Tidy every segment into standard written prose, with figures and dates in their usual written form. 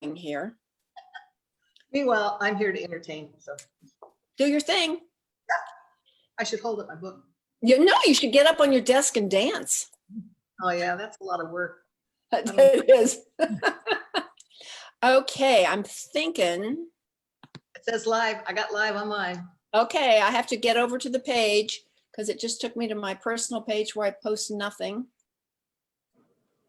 here. Meanwhile, I'm here to entertain, so Do your thing. I should hold up my book. You know, you should get up on your desk and dance. Oh yeah, that's a lot of work. It is. Okay, I'm thinking, It says live. I got live on mine. okay, I have to get over to the page because it just took me to my personal page where I post nothing.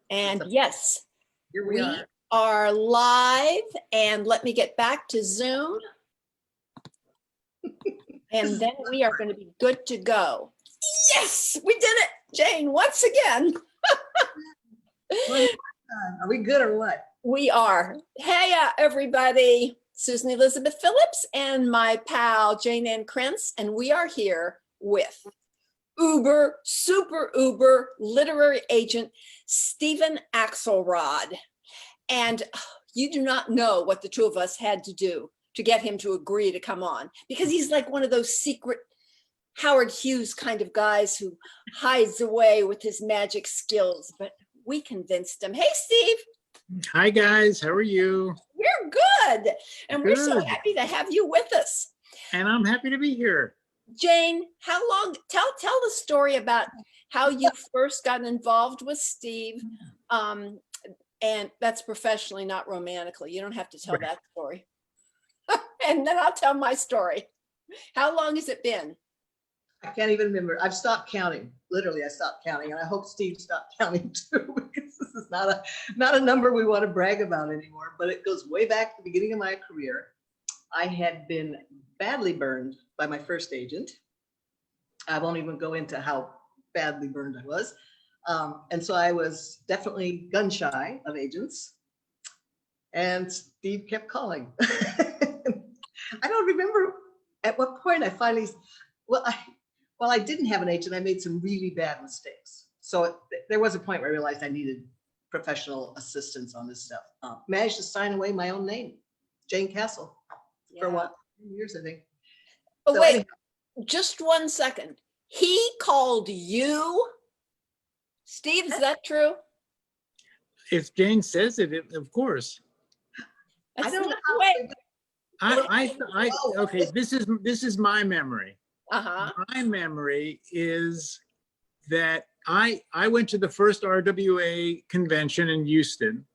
And yes, Here we are live, and let me get back to Zoom. And then we are going to be good to go. Yes, we did it, Jayne, once again. Are we good or what? We are. Hey, everybody. Susan Elizabeth Phillips and my pal, Jayne Krentz, and we are here with uber, super uber literary agent, Steven Axelrod. And you do not know what the two of us had to do to get him to agree to come on, because he's like one of those secret Howard Hughes kind of guys who hides away with his magic skills, but we convinced him. Hey, Steve. Hi, guys. How are you? We're good. And we're so Good. happy to have you with us. And I'm happy to be here. Jayne, how long, tell the story about how you first got involved with Steve. And that's professionally, not romantically. You don't have to tell that story. And then I'll tell my story. How long has it been? I can't even remember. I've stopped counting. Literally, I stopped counting, and I hope Steve stopped counting too, because this is not a number we want to brag about anymore. But it goes way back to the beginning of my career. I had been badly burned by my first agent. I won't even go into how badly burned I was. And so I was definitely gun shy of agents. And Steve kept calling. I don't remember at what point I finally, well, I didn't have an agent. I made some really bad mistakes. So there was a point where I realized I needed professional assistance on this stuff. Managed to sign away my own name, Jayne Castle, for what, years, I think. Oh, So wait, anyhow, just 1 second. He called you? Steve, is that true? If Jane says it, of course. I That's don't know not how. the way. Okay, this is my memory. Uh-huh. My memory is that I went to the first RWA convention in Houston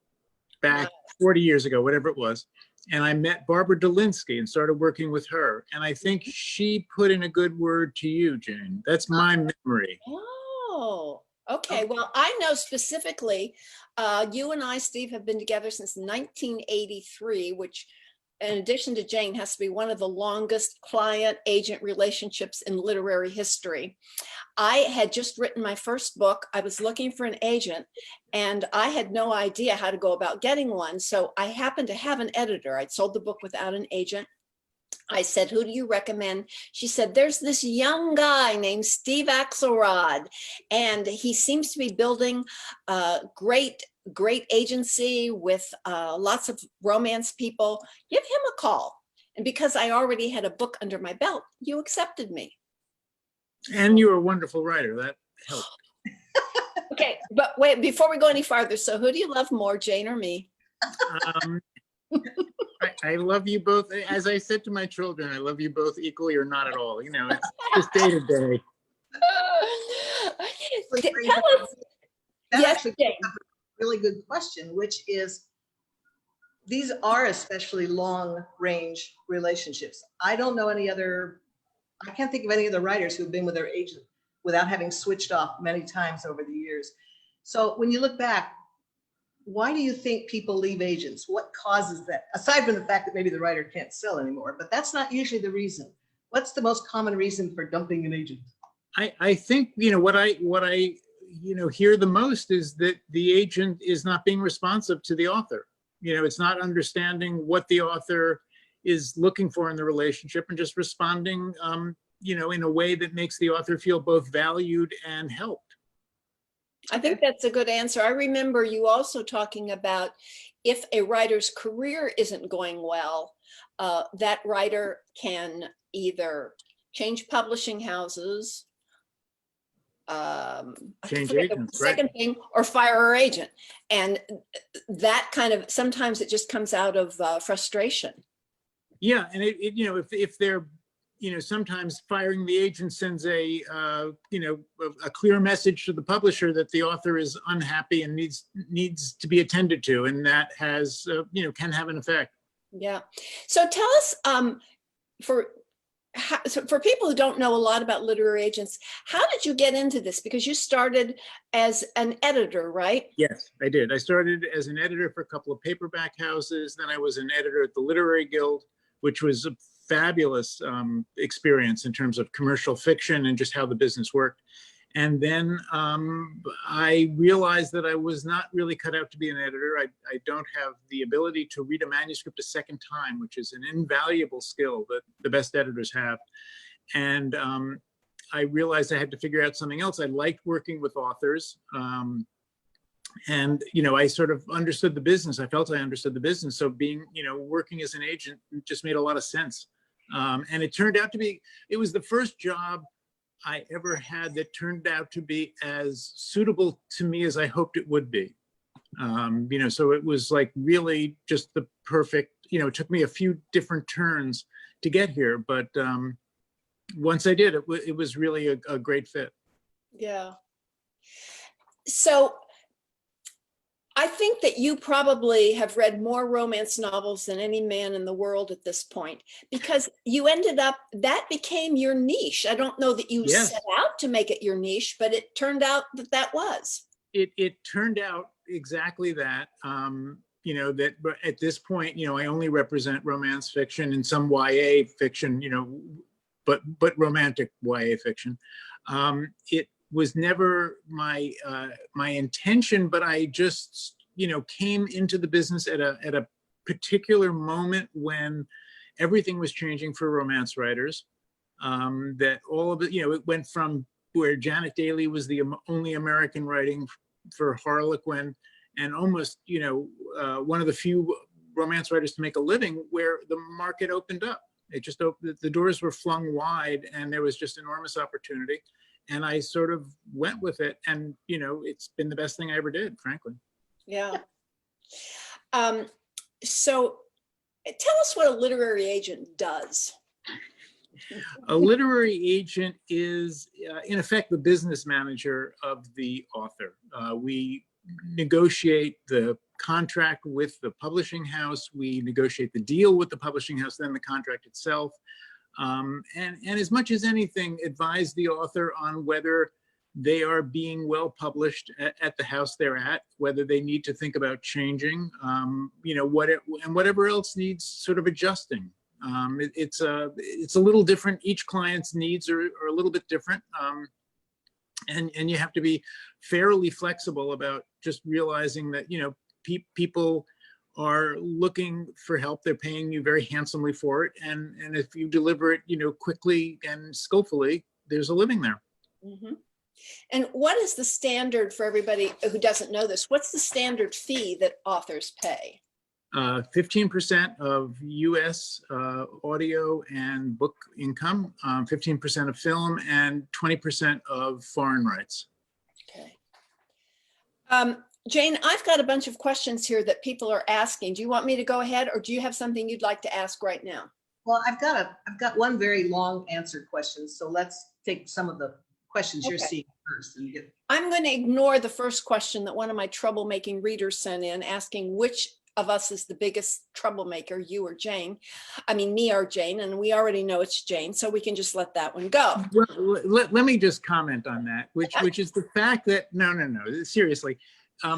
back 40 years ago, whatever it was. And I met Barbara Delinsky and started working with her. And I think she put in a good word to you, Jayne. That's my memory. Oh, okay. Well, I know specifically, you and I, Steve, have been together since 1983, which, in addition to Jayne, has to be one of the longest client-agent relationships in literary history. I had just written my first book. I was looking for an agent, and I had no idea how to go about getting one. So I happened to have an editor. I'd sold the book without an agent. I said, who do you recommend? She said, there's this young guy named Steve Axelrod, and he seems to be building a great agency with lots of romance people. Give him a call. And because I already had a book under my belt, you accepted me. And you're a wonderful writer. That helped. Okay, but wait, before we go any farther, so who do you love more, Jayne or me? I love you both. As I said to my children, I love you both equally or not at all. You know, it's just day to day. Tell us. That Yes, actually Jayne. brings up a really good question, which is, these are especially long range relationships. I don't know any other, I can't think of any other writers who've been with their agent without having switched off many times over the years. So when you look back, why do you think people leave agents? What causes that? Aside from the fact that maybe the writer can't sell anymore, but that's not usually the reason. What's the most common reason for dumping an agent? I think, you know, what I hear the most is that the agent is not being responsive to the author. You know, it's not understanding what the author is looking for in the relationship and just responding, you know, in a way that makes the author feel both valued and helped. I think that's a good answer. I remember you also talking about if a writer's career isn't going well, that writer can either change publishing houses, I Change forget the agents, right? second thing, or fire our agent. And that kind of, sometimes it just comes out of frustration. Yeah, and if they're, sometimes firing the agent sends a clear message to the publisher that the author is unhappy and needs to be attended to, and that has, can have an effect. Yeah. So tell us, so for people who don't know a lot about literary agents, how did you get into this? Because you started as an editor, right? Yes, I did. I started as an editor for a couple of paperback houses. Then I was an editor at the Literary Guild, which was a fabulous experience in terms of commercial fiction and just how the business worked. And then I realized that I was not really cut out to be an editor. I don't have the ability to read a manuscript a second time, which is an invaluable skill that the best editors have. And I realized I had to figure out something else. I liked working with authors. And, I sort of understood the business. I felt I understood the business. So being, working as an agent just made a lot of sense. And it turned out to be, it was the first job I ever had that turned out to be as suitable to me as I hoped it would be. So it was like really just the perfect, it took me a few different turns to get here, but once I did, it was really a great fit. Yeah. So I think that you probably have read more romance novels than any man in the world at this point, because you ended up, that became your niche. I don't know that you Yes. set out to make it your niche, but it turned out that that was. It turned out exactly that. That at this point, I only represent romance fiction and some YA fiction, but romantic YA fiction. It was never my intention, but I just came into the business at a particular moment when everything was changing for romance writers. That all of it, it went from where Janet Daly was the only American writing for Harlequin, and almost one of the few romance writers to make a living, where the market opened up. It just opened, the doors were flung wide, and there was just enormous opportunity. And I sort of went with it, and it's been the best thing I ever did, frankly. Yeah. So tell us what a literary agent does. A literary agent is, in effect, the business manager of the author. We negotiate the contract with the publishing house. We negotiate the deal with the publishing house, then the contract itself. And as much as anything, advise the author on whether they are being well published at the house they're at, whether they need to think about changing, and whatever else needs sort of adjusting. It's a little different. Each client's needs are a little bit different. And you have to be fairly flexible about just realizing that, people are looking for help. They're paying you very handsomely for it. And if you deliver it, quickly and skillfully, there's a living there. Mm-hmm. And what is the standard for everybody who doesn't know this? What's the standard fee that authors pay? 15% of US audio and book income, 15% of film, and 20% of foreign rights. Okay. Jayne, I've got a bunch of questions here that people are asking. Do you want me to go ahead, or do you have something you'd like to ask right now? Well, I've got one very long answered question. So let's take some of the questions you're seeing first. And I'm going to ignore the first question that one of my troublemaking readers sent in, asking which of us is the biggest troublemaker, you or Jayne. I mean, me or Jayne, and we already know it's Jayne, so we can just let that one go. Well, let me just comment on that, which is the fact that, no, seriously.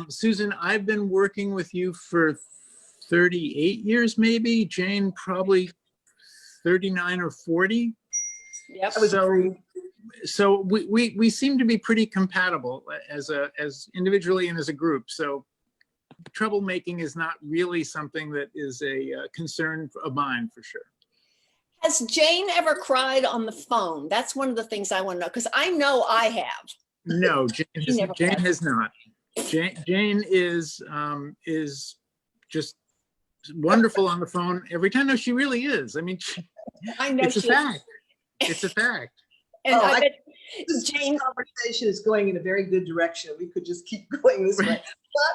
Susan, I've been working with you for 38 years, maybe. Jayne, probably 39 or 40. Yep. So we seem to be pretty compatible as individually and as a group. So troublemaking is not really something that is a concern of mine, for sure. Has Jayne ever cried on the phone? That's one of the things I want to know, because I know I have. No, Jayne has not. Jayne is just wonderful on the phone every time. No, she really is. I mean, I know it's a fact. It's a fact. And This Jayne, conversation is going in a very good direction. We could just keep going this way.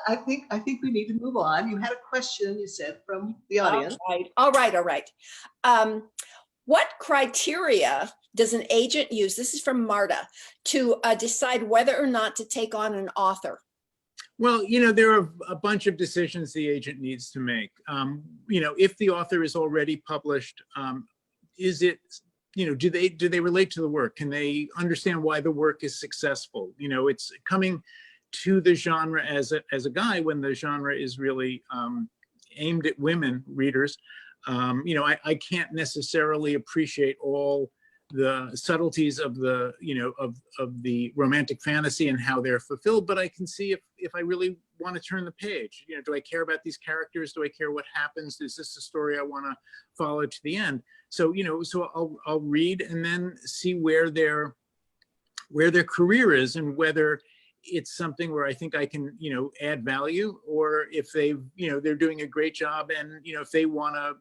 But I think we need to move on. You had a question, you said, from the audience. all right. What criteria does an agent use? This is from Marta, to decide whether or not to take on an author. Well, there are a bunch of decisions the agent needs to make. If the author is already published, is it, do they relate to the work? Can they understand why the work is successful? It's coming to the genre as a guy when the genre is really aimed at women readers. I can't necessarily appreciate all the subtleties of the, of the romantic fantasy and how they're fulfilled, but I can see if I really want to turn the page. Do I care about these characters? Do I care what happens? Is this a story I want to follow to the end? So, so I'll read and then see where their career is and whether it's something where I think I can, add value, or if they're doing a great job and, if they want to,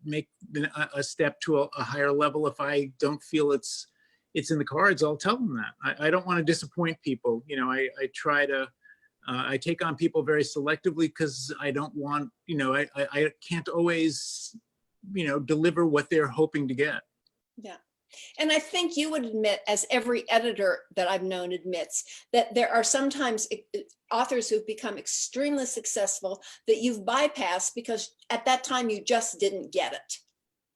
make a step to a higher level. If I don't feel it's in the cards, I'll tell them that. I don't want to disappoint people. I try to, I take on people very selectively because I don't want, I can't always, deliver what they're hoping to get. Yeah. And I think you would admit, as every editor that I've known admits, that there are sometimes authors who've become extremely successful that you've bypassed because at that time you just didn't get it.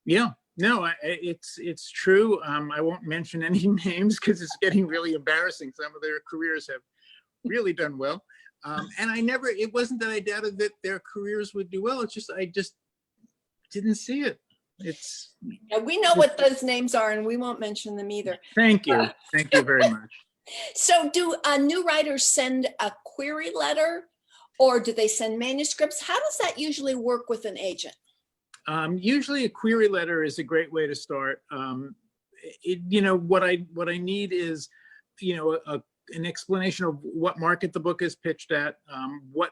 Yeah, no, it's true. I won't mention any names because it's getting really embarrassing. Some of their careers have really done well. And it wasn't that I doubted that their careers would do well. It's just, I just didn't see it. Yeah, we know what those names are and we won't mention them either. Thank you. Thank you very much. So do new writers send a query letter or do they send manuscripts? How does that usually work with an agent? Usually a query letter is a great way to start. What I need is, an explanation of what market the book is pitched at, what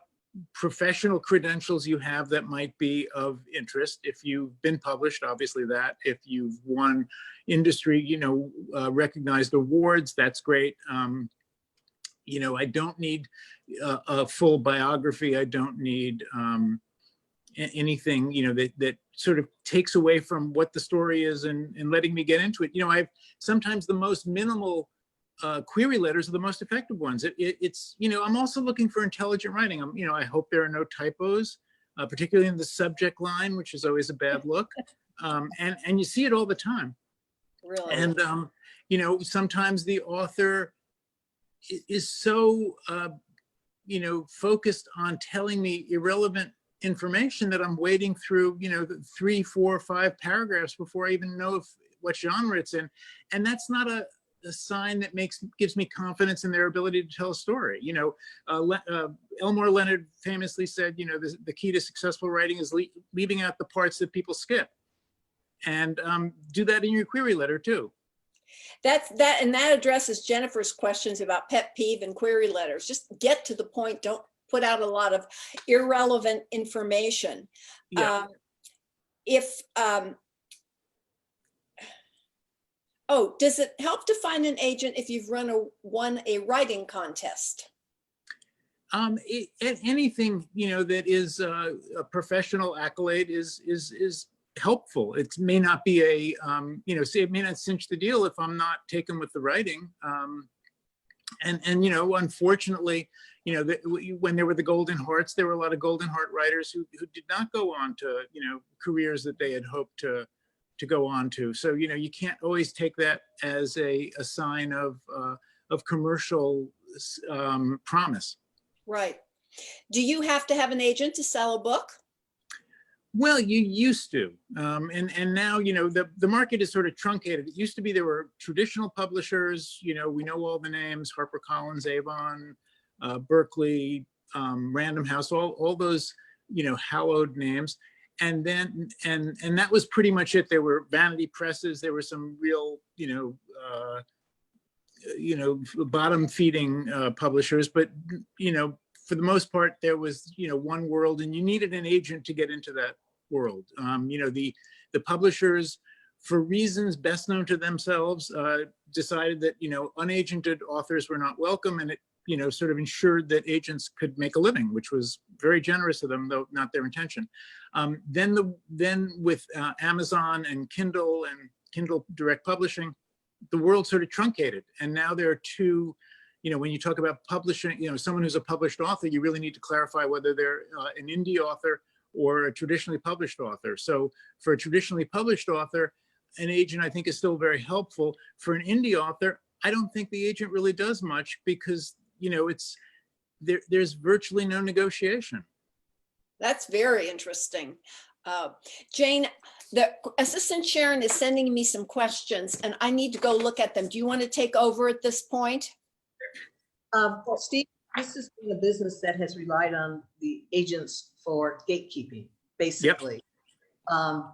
professional credentials you have that might be of interest. If you've been published, obviously that. If you've won industry, recognized awards, that's great. I don't need a full biography. I don't need anything, that sort of takes away from what the story is and letting me get into it. I've sometimes the most minimal query letters are the most effective ones. It's, I'm also looking for intelligent writing. I hope there are no typos, particularly in the subject line, which is always a bad look. And you see it all the time. Really? And, sometimes the author is so, focused on telling me irrelevant information that I'm wading through, the 3, 4, 5 paragraphs before I even know what genre it's in. And that's not a sign that gives me confidence in their ability to tell a story. Elmore Leonard famously said, the key to successful writing is leaving out the parts that people skip. And do that in your query letter too. And that addresses Jennifer's questions about pet peeve and query letters. Just get to the point. Don't put out a lot of irrelevant information. Yeah. Does it help to find an agent if you've won a writing contest? Anything, that is a professional accolade is helpful. It may not be it may not cinch the deal if I'm not taken with the writing. And unfortunately, when there were the Golden Hearts, there were a lot of Golden Heart writers who did not go on to, careers that they had hoped to go on to. So, you can't always take that as a sign of commercial promise. Right. Do you have to have an agent to sell a book? Well, you used to, and now, the market is sort of truncated. It used to be there were traditional publishers, we know all the names, HarperCollins, Avon, Berkeley, Random House, all those, hallowed names. And then, and that was pretty much it. There were vanity presses. There were some real, bottom feeding publishers, but, for the most part, there was, one world, and you needed an agent to get into that world. The publishers for reasons best known to themselves, decided that, unagented authors were not welcome, and it, sort of ensured that agents could make a living, which was very generous of them, though not their intention. Then with Amazon and Kindle direct publishing, the world sort of truncated, and now there are two. When you talk about publishing, someone who's a published author, you really need to clarify whether they're an indie author or a traditionally published author. So for a traditionally published author, an agent, I think, is still very helpful. For an indie author, I don't think the agent really does much, because there's virtually no negotiation. That's very interesting. Jayne, the assistant Sharon is sending me some questions and I need to go look at them. Do you want to take over at this point? Steve, this has been a business that has relied on the agents for gatekeeping, basically. Yep.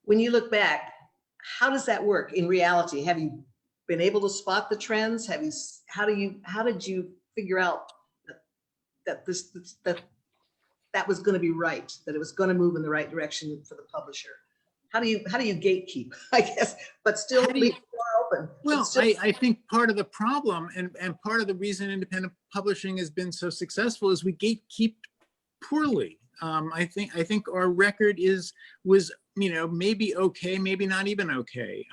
When you look back, how does that work in reality? Have you been able to spot the trends? How did you figure out that that was going to be right, that it was going to move in the right direction for the publisher? How do you gatekeep, I guess, but still leave the door open? Well, I think part of the problem and part of the reason independent publishing has been so successful is we gatekeep poorly. I think our record was maybe okay, maybe not even okay.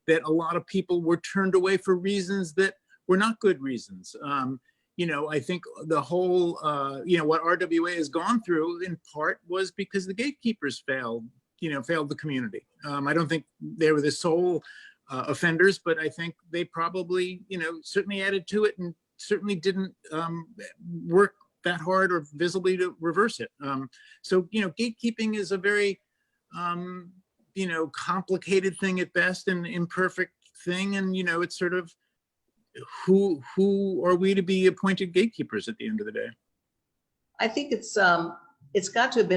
That a lot of people were turned away for reasons that were not good reasons. I think the whole, what RWA has gone through in part was because the gatekeepers failed the community. I don't think they were the sole offenders, but I think they probably, certainly added to it and certainly didn't work that hard or visibly to reverse it. So, gatekeeping is a very, complicated thing at best and imperfect thing. And, it's sort of, who are we to be appointed gatekeepers at the end of the day? I think it's got to have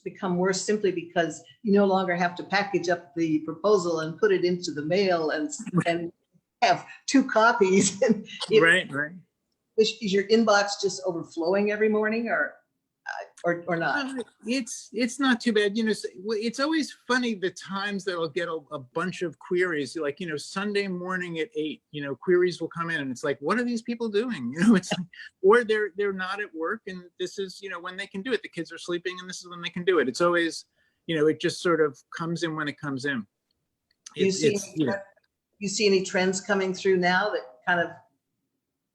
become worse simply because you no longer have to package up the proposal and put it into the mail and have 2 copies. Right. Is your inbox just overflowing every morning or not? It's not too bad. It's always funny the times that I'll get a bunch of queries, like, Sunday morning at 8, queries will come in and it's like, what are these people doing? It's like, or they're not at work and this is, when they can do it. The kids are sleeping and this is when they can do it. It's always, it just sort of comes in when it comes in. You see any trends coming through now that kind of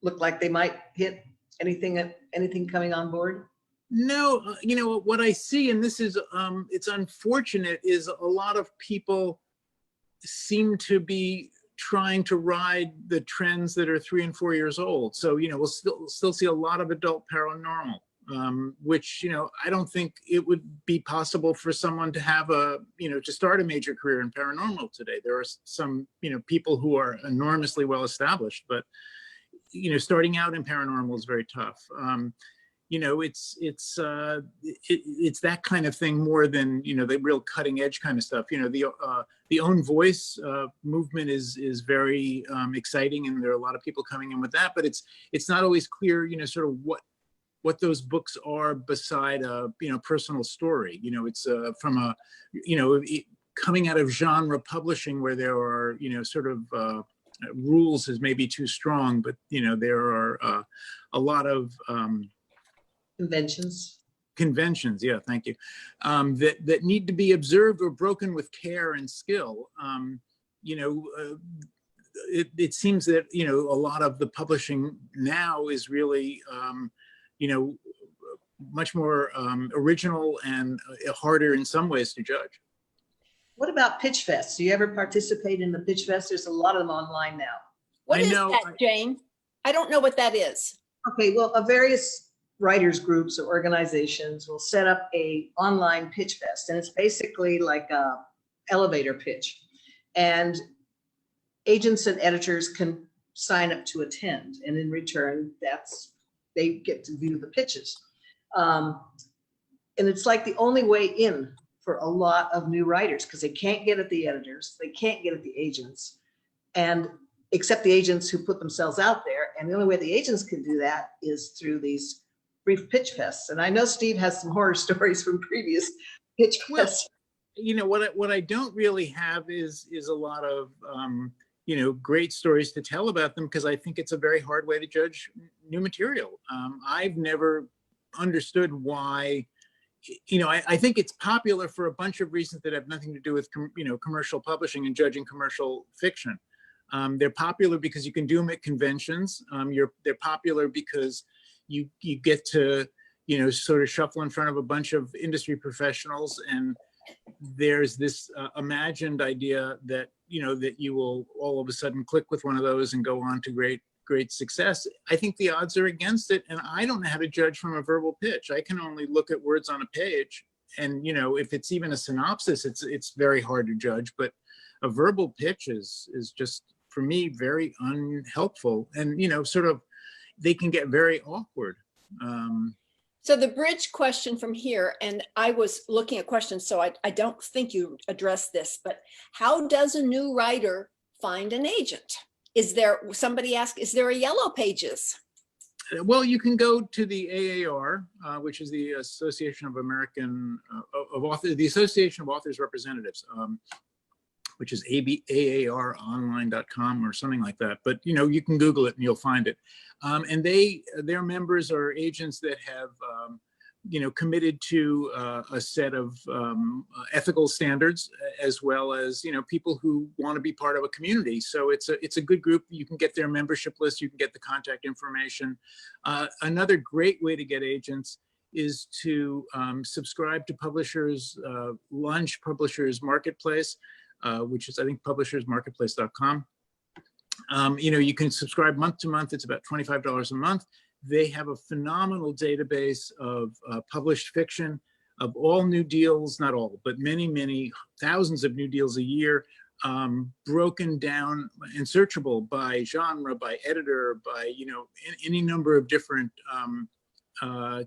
look like they might hit anything coming on board? No, what I see, and this is, it's unfortunate, is a lot of people seem to be trying to ride the trends that are 3 and 4 years old. So, we'll still see a lot of adult paranormal, which, I don't think it would be possible for someone to have to start a major career in paranormal today. There are some, people who are enormously well established, but, starting out in paranormal is very tough. It's that kind of thing more than, the real cutting edge kind of stuff. The own voice movement is very exciting, and there are a lot of people coming in with that, but it's not always clear, sort of what those books are beside a, personal story. It's from a, coming out of genre publishing where there are, sort of rules is maybe too strong, but, there are a lot of, conventions, yeah, thank you, that need to be observed or broken with care and skill. It seems that a lot of the publishing now is really much more original and harder in some ways to judge. What about Pitchfest? Do you ever participate in the Pitchfest? There's a lot of them online now. What is that, Jayne? I don't know what that is. Okay, well, various writers groups or organizations will set up a online pitch fest, and it's basically like a elevator pitch, and agents and editors can sign up to attend, and in return they get to view the pitches, and it's like the only way in for a lot of new writers because they can't get at the editors, they can't get at the agents, and except the agents who put themselves out there, and the only way the agents can do that is through these brief pitch fests. And I know Steve has some horror stories from previous pitch fests. what I don't really have is a lot of great stories to tell about them, because I think it's a very hard way to judge new material. I've never understood why. I think it's popular for a bunch of reasons that have nothing to do with commercial publishing and judging commercial fiction. They're popular because you can do them at conventions. They're popular because you get to sort of shuffle in front of a bunch of industry professionals, and there's this imagined idea that that you will all of a sudden click with one of those and go on to great success. I think the odds are against it, and I don't know how to judge from a verbal pitch. I can only look at words on a page, and if it's even a synopsis, it's very hard to judge. But a verbal pitch is just, for me, very unhelpful, and sort of they can get very awkward. So the bridge question from here, and I was looking at questions, so I don't think you addressed this, but how does a new writer find an agent? Somebody asked, is there a Yellow Pages? Well, you can go to the AAR, which is the Association of American of Authors, the Association of Authors Representatives, which is AARonline.com or something like that. But you can Google it and you'll find it. And their members are agents that have committed to a set of ethical standards, as well as people who want to be part of a community. So it's a good group. You can get their membership list. You can get the contact information. Another great way to get agents is to subscribe to Publishers Lunch, Publishers Marketplace, which is, I think, publishersmarketplace.com. You can subscribe month to month. It's about $25 a month. They have a phenomenal database of published fiction, of all new deals, not all, but many thousands of new deals a year, broken down and searchable by genre, by editor, by any number of different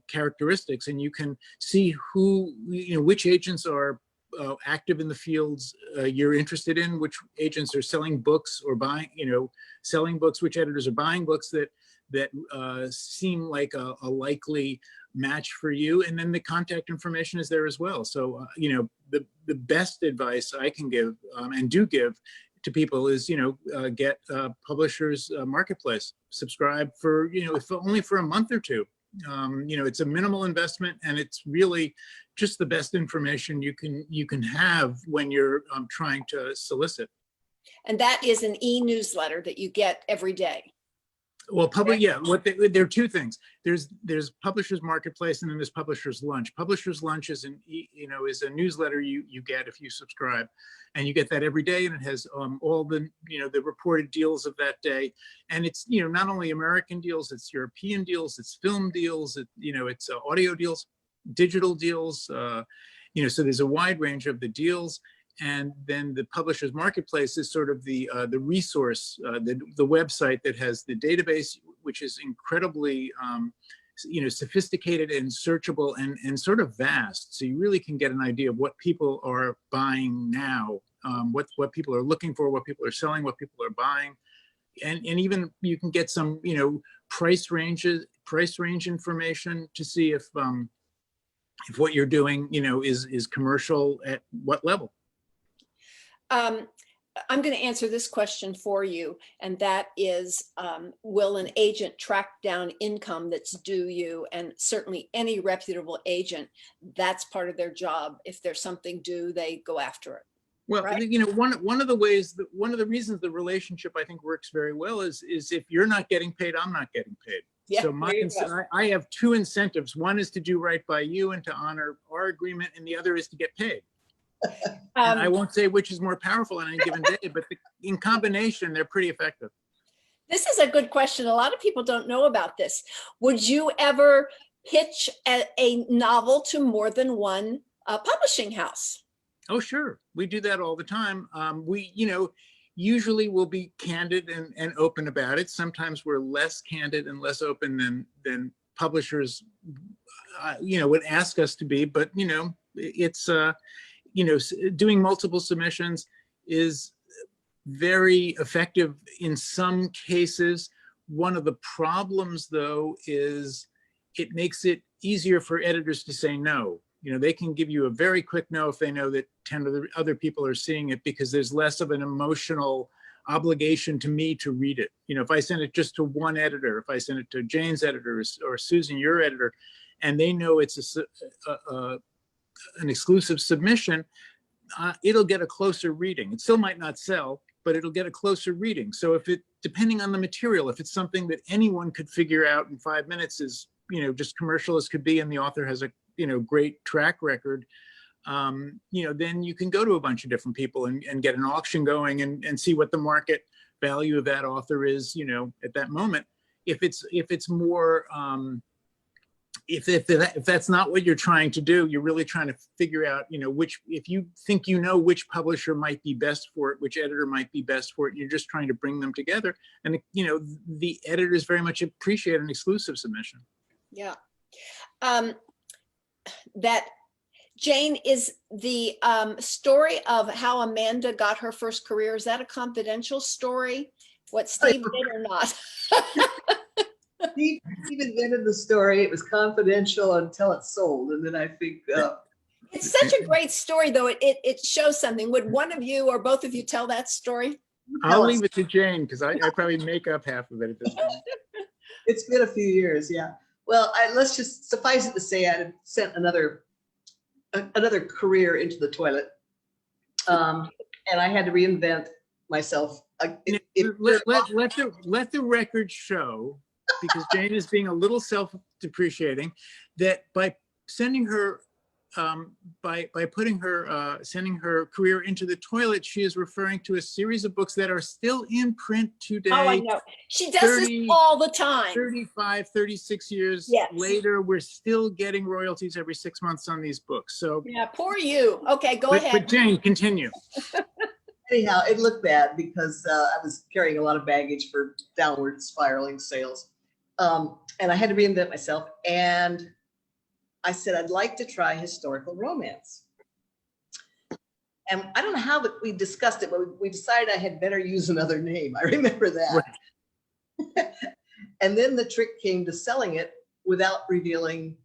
characteristics, and you can see who which agents are active in the fields you're interested in, which agents are selling books or buying, selling books, which editors are buying books that seem like a likely match for you. And then the contact information is there as well. So, the best advice I can give and do give to people is, get Publishers Marketplace, subscribe for, if only for a month or two. It's a minimal investment, and it's really just the best information you can have when you're trying to solicit. And that is an e-newsletter that you get every day. Well, there are two things. There's Publishers Marketplace, and then there's Publishers Lunch. Publishers Lunch is is a newsletter you get if you subscribe, and you get that every day, and it has all the the reported deals of that day, and it's not only American deals, it's European deals, it's film deals, it's audio deals, digital deals, so there's a wide range of the deals. And then the Publishers Marketplace is sort of the resource, the website that has the database, which is incredibly, sophisticated and searchable and sort of vast. So you really can get an idea of what people are buying now, what people are looking for, what people are selling, what people are buying, and even you can get some price range information to see if what you're doing is commercial at what level. I'm going to answer this question for you, and that is, will an agent track down income that's due you? And certainly any reputable agent, that's part of their job. If there's something due, they go after it. Well, right? one of the reasons the relationship I think works very well is if you're not getting paid, I'm not getting paid. Yeah, So I have two incentives. One is to do right by you and to honor our agreement, and the other is to get paid. And I won't say which is more powerful on any given day, but in combination, they're pretty effective. This is a good question. A lot of people don't know about this. Would you ever pitch a novel to more than one publishing house? Oh, sure. We do that all the time. We, usually we'll be candid and open about it. Sometimes we're less candid and less open than publishers, would ask us to be. But, it's, doing multiple submissions is very effective in some cases. One of the problems, though, is it makes it easier for editors to say no. You know, they can give you a very quick no if they know that 10 other people are seeing it, because there's less of an emotional obligation to me to read it. You know, if I send it just to one editor, if I send it to Jayne's editor or Susan, your editor, and they know it's an exclusive submission, it'll get a closer reading. It still might not sell, but it'll get a closer reading. So if it, depending on the material, if it's something that anyone could figure out in 5 minutes, is, you know, just commercial as could be, and the author has a, you know, great track record, you know, then you can go to a bunch of different people and get an auction going and see what the market value of that author is, you know, at that moment. If it's more, if that's not what you're trying to do, you're really trying to figure out, you know, which, if you think you know which publisher might be best for it, which editor might be best for it, you're just trying to bring them together. And, you know, the editors very much appreciate an exclusive submission. Yeah. That Jayne, is the story of how Amanda got her first career, is that a confidential story? What Steve did or not? Steve invented the story. It was confidential until it sold. And then I think It's such a great story, though. It shows something. Would one of you or both of you tell that story? I'll leave it to Jayne, because I probably make up half of it at this point. It's been a few years, yeah. Well, let's just suffice it to say I had sent another career into the toilet, and I had to reinvent myself. Let the record show, because Jayne is being a little self-depreciating, that by sending her, by putting her, sending her career into the toilet, she is referring to a series of books that are still in print today. Oh, I know. She does this all the time. 35, 36 years Yes. later, we're still getting royalties every 6 months on these books. So Yeah, poor you. Okay, go ahead. But Jayne, continue. Anyhow, it looked bad because I was carrying a lot of baggage for downward spiraling sales. And I had to reinvent myself. And I said, I'd like to try historical romance. And I don't know how we discussed it, but we decided I had better use another name. I remember that. Right. And then the trick came to selling it without revealing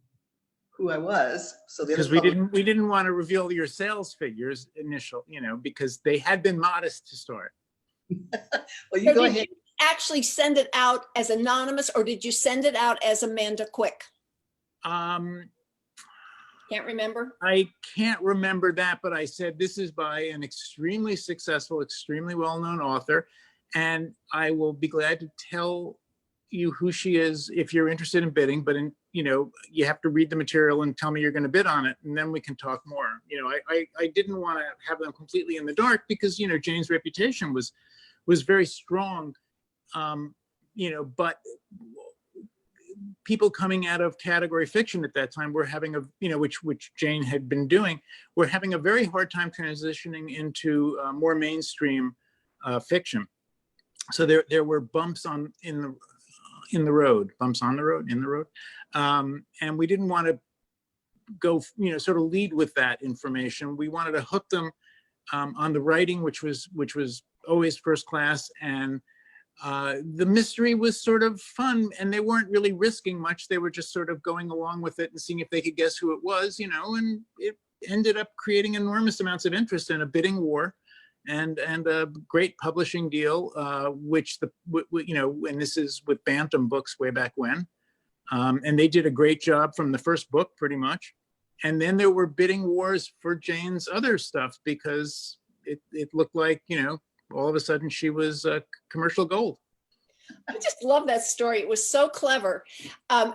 who I was. So because we didn't want to reveal your sales figures initial, you know, because they had been modest to start. Well, you go ahead. Did you actually send it out as anonymous, or did you send it out as Amanda Quick? Can't remember. I can't remember that, but I said this is by an extremely successful, extremely well-known author, and I will be glad to tell you who she is if you're interested in bidding. But you know, you have to read the material and tell me you're going to bid on it, and then we can talk more. You know, I didn't want to have them completely in the dark, because, you know, Jayne's reputation was very strong. You know, but people coming out of category fiction at that time were having a, you know, which Jayne had been doing, were having a very hard time transitioning into more mainstream fiction. So there were bumps in the road, and we didn't want to go, you know, sort of lead with that information. We wanted to hook them on the writing, which was always first class, and the mystery was sort of fun, and they weren't really risking much. They were just sort of going along with it and seeing if they could guess who it was, you know, and it ended up creating enormous amounts of interest in a bidding war and a great publishing deal, which you know, and this is with Bantam Books way back when. And they did a great job from the first book, pretty much. And then there were bidding wars for Jayne's other stuff, because it looked like, you know, all of a sudden she was commercial gold. I just love that story. It was so clever.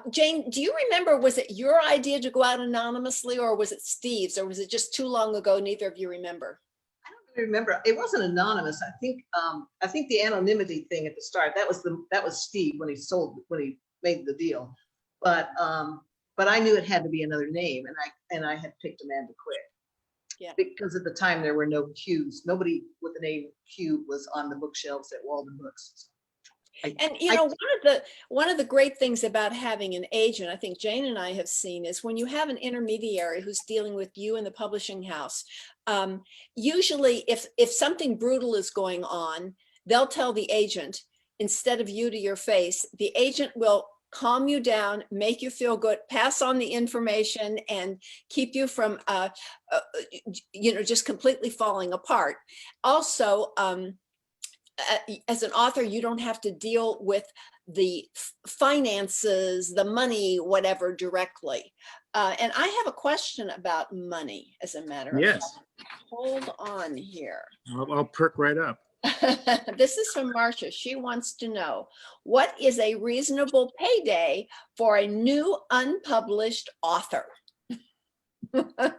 Jayne, do you remember, was it your idea to go out anonymously, or was it Steve's, or was it just too long ago? Neither of you remember. I don't really remember. It wasn't anonymous. I think the anonymity thing at the start, that was Steve when he made the deal. But I knew it had to be another name, and I had picked Amanda Quick. Yeah. Because at the time there were no Qs. Nobody with the name Q was on the bookshelves at Walden Books. And you know, one of the great things about having an agent, I think Jayne and I have seen, is when you have an intermediary who's dealing with you and the publishing house. Usually, if something brutal is going on, they'll tell the agent instead of you to your face. The agent will calm you down, make you feel good, pass on the information, and keep you from, just completely falling apart. Also, as an author, you don't have to deal with the finances, the money, whatever, directly. And I have a question about money, as a matter of Yes, fact. Hold on here. I'll perk right up. This is from Marcia. She wants to know, what is a reasonable payday for a new unpublished author? I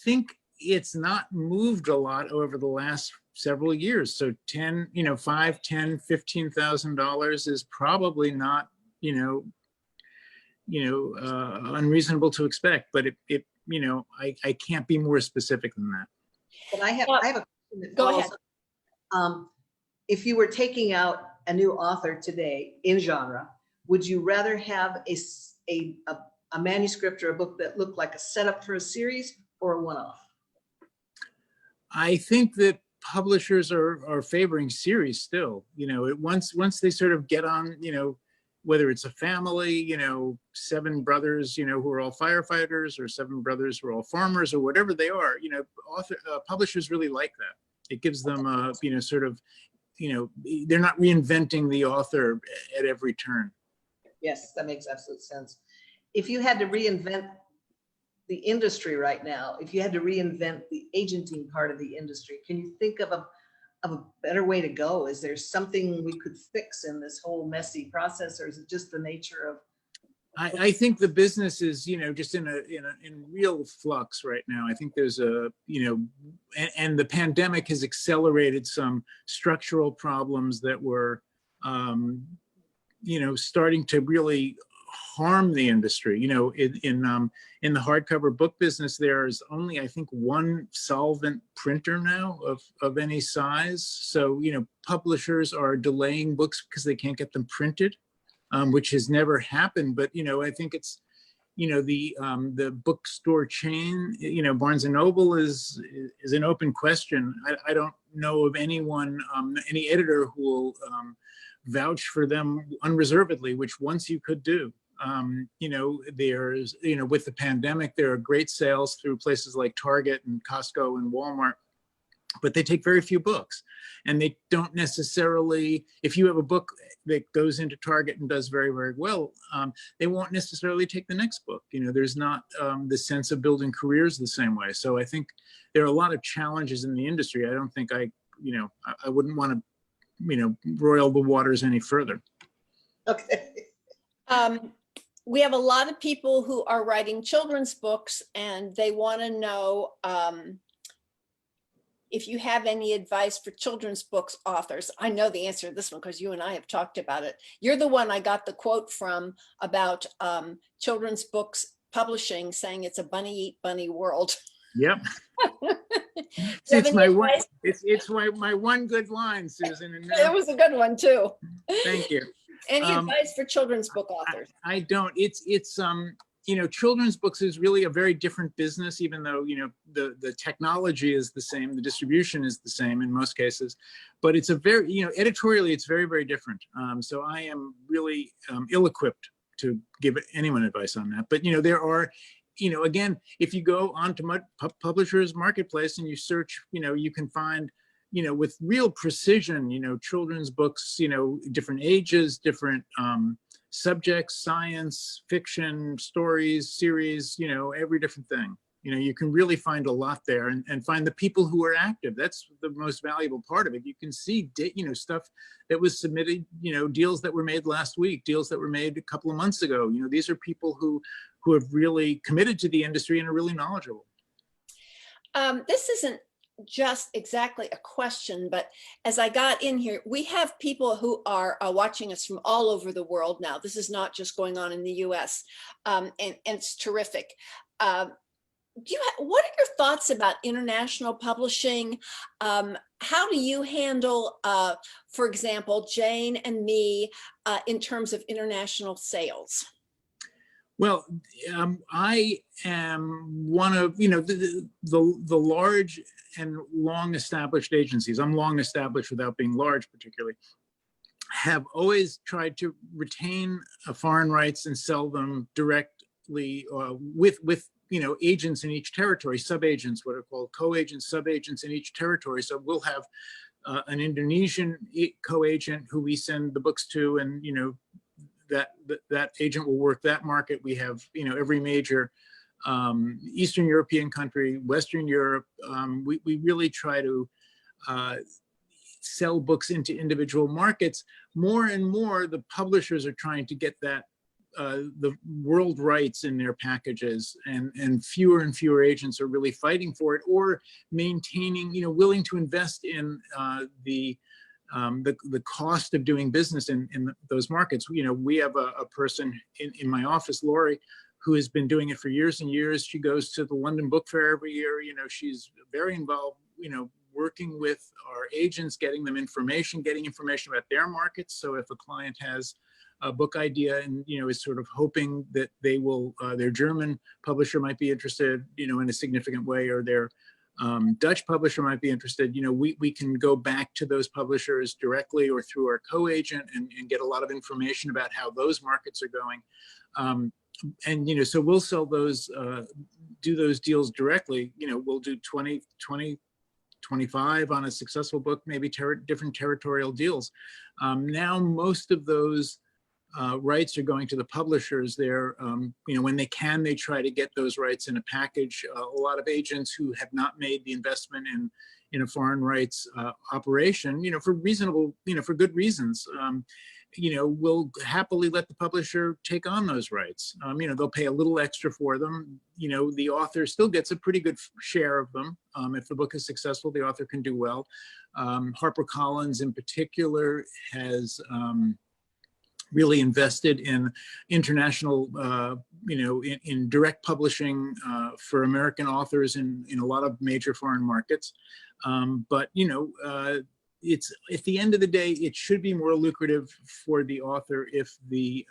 think it's not moved a lot over the last several years. So 10, $5, $10, $15,000 is probably not, unreasonable to expect, but I can't be more specific than that. But I have a question that Go follows. If you were taking out a new author today in genre, would you rather have a manuscript or a book that looked like a setup for a series or a one-off? I think that publishers are favoring series still. Once they sort of get on, whether it's a family, 7 brothers, who are all firefighters, or 7 brothers who are all farmers, or whatever they are, publishers really like that. It gives them, they're not reinventing the author at every turn. Yes, that makes absolute sense. If you had to reinvent the industry right now, if you had to reinvent the agenting part of the industry, can you think of a better way to go? Is there something we could fix in this whole messy process, or is it just the nature of? I think the business is, just in real flux right now. I think there's and the pandemic has accelerated some structural problems that were, starting to really harm the industry. In the hardcover book business, there's only, I think, 1 solvent printer now of any size. So, publishers are delaying books because they can't get them printed, which has never happened. But, I think it's, the bookstore chain, Barnes and Noble is an open question. I don't know of anyone, any editor who will vouch for them unreservedly, which once you could do. There's, with the pandemic, there are great sales through places like Target and Costco and Walmart, but they take very few books. And they don't necessarily, if you have a book that goes into Target and does very, very well, they won't necessarily take the next book. There's not the sense of building careers the same way. So I think there are a lot of challenges in the industry. I don't think I wouldn't want to, roil the waters any further. Okay. We have a lot of people who are writing children's books, and they want to know if you have any advice for children's books authors. I know the answer to this one because you and I have talked about it. You're the one I got the quote from about children's books publishing, saying it's a bunny eat bunny world. Yep. It's my one good line, Susan. And that was a good one too. Thank you. Any advice for children's book authors? I don't. It's children's books is really a very different business, even though, the technology is the same, the distribution is the same in most cases, but it's a very, editorially, it's very, very different. So I am really ill-equipped to give anyone advice on that. But, there are, again, if you go onto Publishers Marketplace and you search, you can find, with real precision, children's books, different ages, different subjects, science, fiction, stories, series, every different thing. You can really find a lot there and find the people who are active. That's the most valuable part of it. You can see, stuff that was submitted, deals that were made last week, deals that were made a couple of months ago. These are people who have really committed to the industry and are really knowledgeable. This isn't just exactly a question, but as I got in here, we have people who are watching us from all over the world now. This is not just going on in the US, and it's terrific. What are your thoughts about international publishing? How do you handle, for example, Jayne and me in terms of international sales? Well, I am one of, the large and long established agencies. I'm long established without being large particularly. have always tried to retain foreign rights and sell them directly with agents in each territory, sub-agents, what are called co-agents, sub-agents in each territory. So we'll have an Indonesian co-agent who we send the books to, and that agent will work that market. We have every major Eastern European country, Western Europe. We really try to sell books into individual markets. More and more, the publishers are trying to get that the world rights in their packages, and fewer agents are really fighting for it, or maintaining, willing to invest in the cost of doing business in those markets. We have a person in my office, Lori, who has been doing it for years and years. She goes to the London Book Fair every year. She's very involved, working with our agents, getting information about their markets. So if a client has a book idea and is sort of hoping that they will, their German publisher might be interested, in a significant way, or their Dutch publisher might be interested, we can go back to those publishers directly or through our co-agent and get a lot of information about how those markets are going. And so we'll sell those, do those deals directly. We'll do 20, 25 on a successful book, maybe different territorial deals. Now, most of those rights are going to the publishers. They're, when they can, they try to get those rights in a package. A lot of agents who have not made the investment in a foreign rights operation, for reasonable, for good reasons, will happily let the publisher take on those rights. They'll pay a little extra for them. The author still gets a pretty good share of them. If the book is successful, the author can do well. HarperCollins in particular has really invested in international, in direct publishing for American authors in a lot of major foreign markets. But it's, at the end of the day, it should be more lucrative for the author if the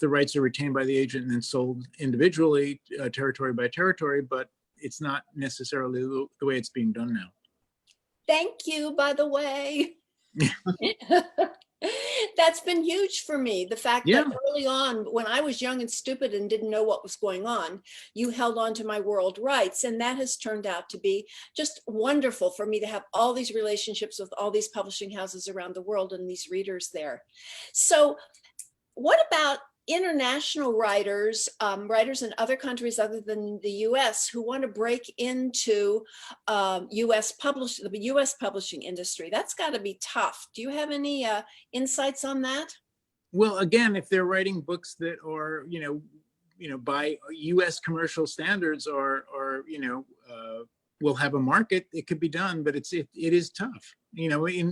rights are retained by the agent and then sold individually, territory by territory. But it's not necessarily the way it's being done now. Thank you, by the way. That's been huge for me. The fact that early on, when I was young and stupid and didn't know what was going on, you held on to my world rights. And that has turned out to be just wonderful for me to have all these relationships with all these publishing houses around the world and these readers there. So what about international writers, writers in other countries other than the US, who want to break into the US publishing industry? That's got to be tough. Do you have any insights on that? Well, again, if they're writing books that are, by US commercial standards, or will have a market, it could be done, but it is tough.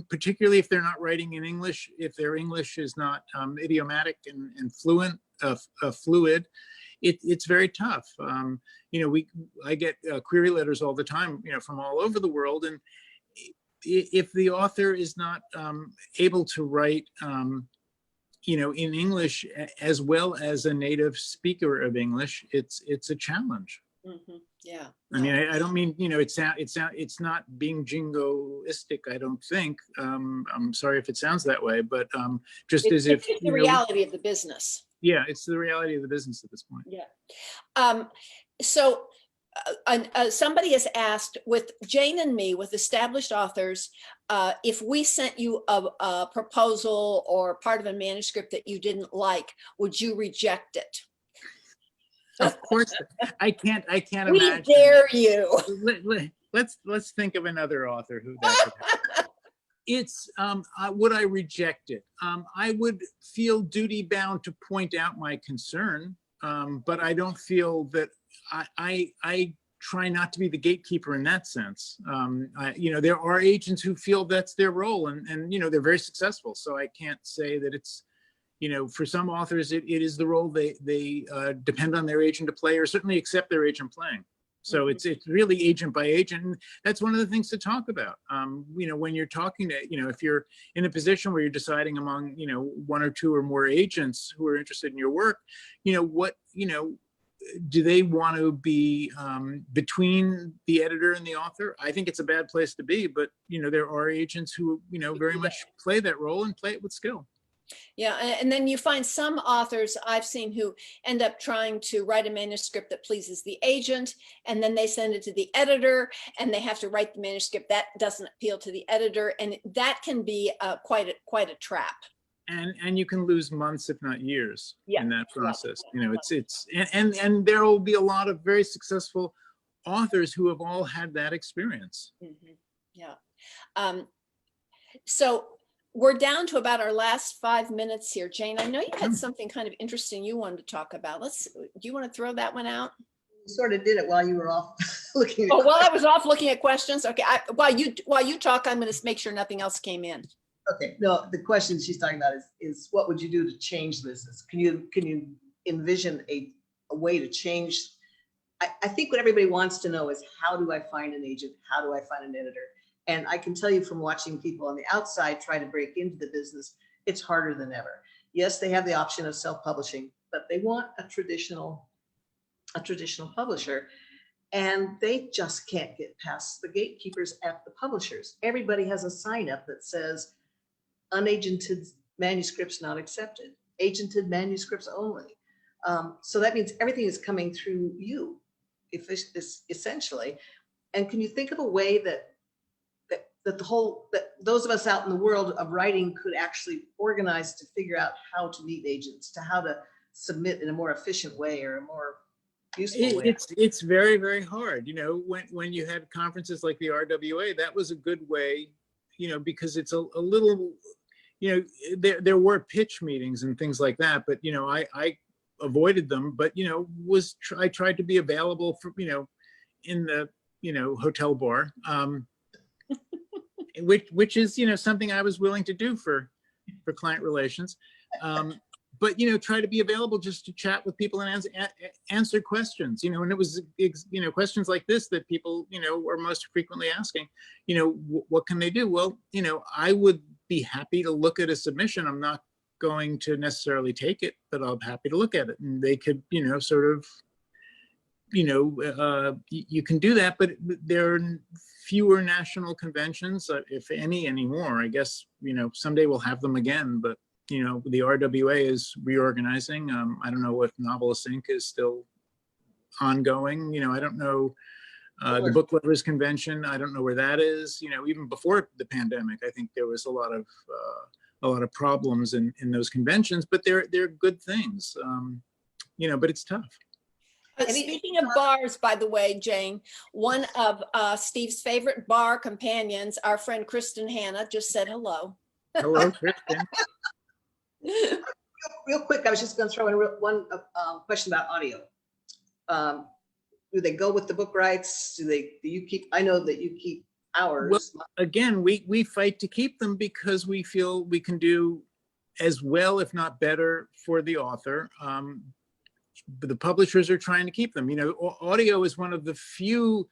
Particularly if they're not writing in English, if their English is not idiomatic and fluid, it's very tough. I get query letters all the time, from all over the world, and if the author is not able to write, in English as well as a native speaker of English, it's a challenge. Mm-hmm. Yeah. I mean, I don't mean, it's not being jingoistic, I don't think. I'm sorry if it sounds that way, but just as if it's the reality of the business. Yeah, it's the reality of the business at this point. Yeah. So somebody has asked, with Jayne and me, with established authors, if we sent you a proposal or part of a manuscript that you didn't like, would you reject it? Of course, I can't imagine. We dare you. Let's think of another author who that could happen. It's, would I reject it? I would feel duty bound to point out my concern, but I don't feel that I try not to be the gatekeeper in that sense. There are agents who feel that's their role, and they're very successful. So I can't say that it's, for some authors, it is the role they depend on their agent to play, or certainly accept their agent playing. So it's really agent by agent. And that's one of the things to talk about. When you're talking to, if you're in a position where you're deciding among, one or two or more agents who are interested in your work, do they want to be between the editor and the author? I think it's a bad place to be, but there are agents who very much play that role and play it with skill. Yeah, and then you find some authors I've seen who end up trying to write a manuscript that pleases the agent, and then they send it to the editor, and they have to write the manuscript that doesn't appeal to the editor, and that can be quite a trap. And you can lose months, if not years, Yeah, in that process. right. And there will be a lot of very successful authors who have all had that experience. Mm-hmm. Yeah. So we're down to about our last 5 minutes here. Jayne, I know you had something kind of interesting you wanted to talk about. Do you want to throw that one out? You sort of did it while you were off looking at While I was off looking at questions. Okay, while you talk, I'm going to make sure nothing else came in. Okay, no, the question she's talking about is what would you do to change this? Can you envision a way to change? I think what everybody wants to know is, how do I find an agent? How do I find an editor? And I can tell you from watching people on the outside try to break into the business, it's harder than ever. Yes, they have the option of self-publishing, but they want a traditional publisher, and they just can't get past the gatekeepers at the publishers. Everybody has a sign up that says unagented manuscripts not accepted, agented manuscripts only. So that means everything is coming through you, essentially. And can you think of a way that those of us out in the world of writing could actually organize to figure out how to meet agents, to how to submit in a more efficient way or a more useful way? It's very, very hard. When you had conferences like the RWA, that was a good way, because it's a little, there were pitch meetings and things like that, but I avoided them, but I tried to be available for in the hotel bar, which is something I was willing to do for client relations, but try to be available just to chat with people and answer questions, and it was questions like this that people were most frequently asking, what can they do? Well, I would be happy to look at a submission. I'm not going to necessarily take it, but I'm happy to look at it, and they could sort of you can do that, but there are fewer national conventions, if any, anymore. I guess someday we'll have them again, but the RWA is reorganizing. I don't know if Novelist Inc. is still ongoing. I don't know. The Book Lovers Convention, I don't know where that is. Even before the pandemic, I think there was a lot of problems in those conventions, but they're good things. But it's tough. Speaking of bars, by the way, Jayne, one of Steve's favorite bar companions, our friend Kristen Hanna, just said hello. Hello, Kristen. Real quick, I was just going to throw in one question about audio. Do they go with the book rights? Do you keep? I know that you keep ours. Well, again, we fight to keep them because we feel we can do as well, if not better, for the author. But the publishers are trying to keep them. Audio is one of the few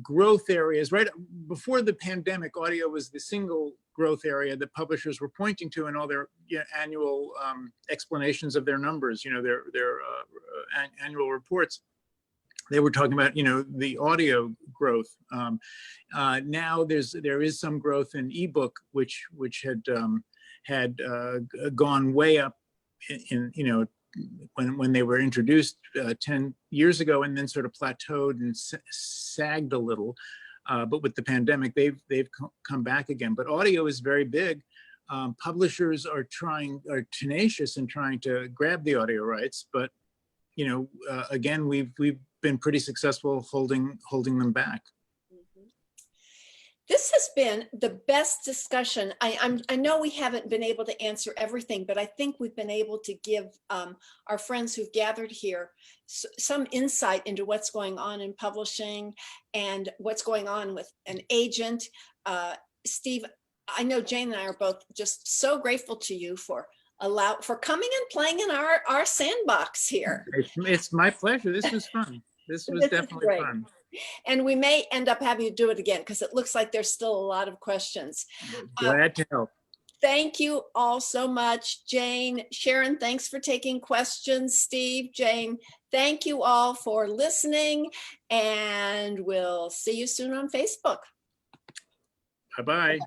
growth areas. Right before the pandemic, audio was the single growth area that publishers were pointing to in all their annual explanations of their numbers. Their annual reports. They were talking about the audio growth. Now there is some growth in ebook, which had gone way up in when they were introduced 10 years ago, and then sort of plateaued and sagged a little. But with the pandemic, they've come back again. But audio is very big. Publishers are tenacious in trying to grab the audio rights, but again, we've been pretty successful holding them back. This has been the best discussion. I know we haven't been able to answer everything, but I think we've been able to give our friends who've gathered here some insight into what's going on in publishing and what's going on with an agent. Steve, I know Jayne and I are both just so grateful to you for coming and playing in our sandbox here. It's my pleasure. This was fun. This was definitely fun. And we may end up having you do it again because it looks like there's still a lot of questions. Glad to help. Thank you all so much. Jayne, Sharon, thanks for taking questions. Steve, Jayne, thank you all for listening, and we'll see you soon on Facebook. Bye-bye.